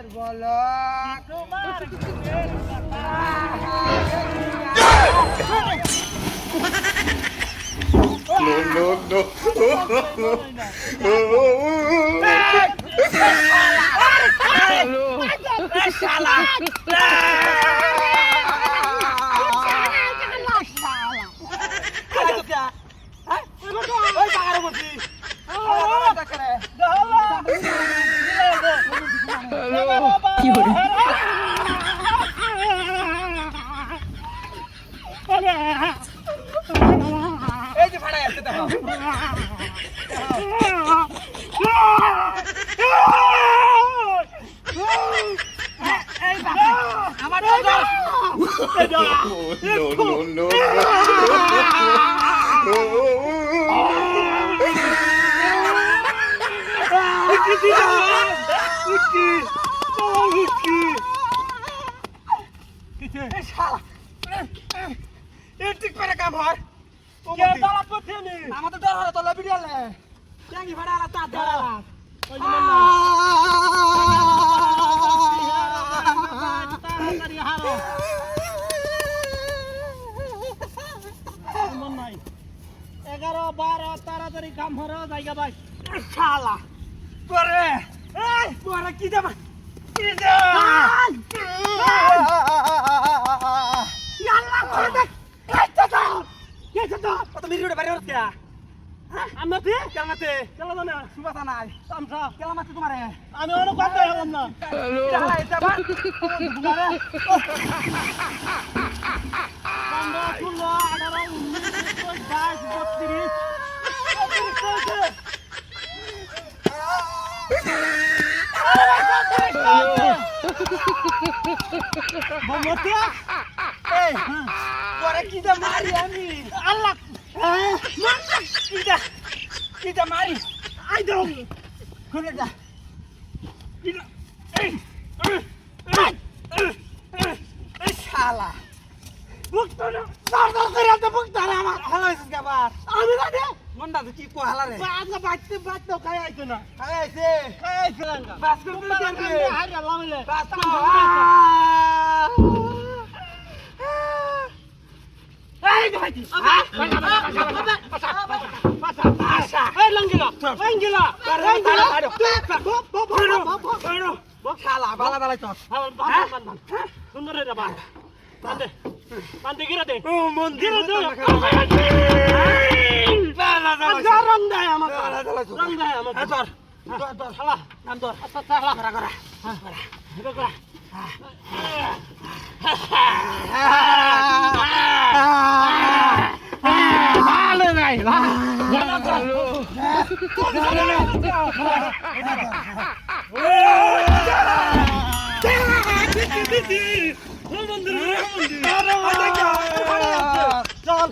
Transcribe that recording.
বলো No, no, এই যে ফাড়া আছে দেখো এই বাবা আমার no, ঠিক করে কাম হয় কে দালাত করতে নি আমাদের ডর হলো তলে বিড়ালে চাঙ্গি ফাড়ালা তা দালালা ওই জন্য তাড়াতাড়ি হারো মন নাই 11 12 তাড়াতাড়ি কাম হরো জায়গা ভাই শালা করে এই তোরা কি দেবা কি দে ইয়াল্লা করে দেখ কত ভিডিওটা বাইরে হচ্ছে আমাতে কেলামাতে কেলা না সুবাতা নাই আমসা কেলামাতে তোমারে আমি অন্য কথা হলাম না হ্যালো এটা বা বুগারে বন্ধ খুললো 18 19 32 মমতা এই তোরে কি দা মারি আমি আল্লাহ কিটা মারি আই দাও করে যা এই শালা মুক্ত না দাঁড় করে তো মুক্ত না আমার হালাইছিস গাবার আমি না দে মন্ডা কি কো হালারে আজকে বাইতে খাই আইছো না খাই আইছে না বাস করতে যাবে হাই আল্লাহ মিলে বাস এই ভাইটি এই লঙ্গিলা শালা বালা বালা তো সুন্দর রে বাবা বান্দে বান্দে গিরা দে ও মন্দির দে বালা বালা রং দেয় আমার রং দেয় আমার ধর ধর শালা নাম ধর শালা করা করা করা ভালো নাই চল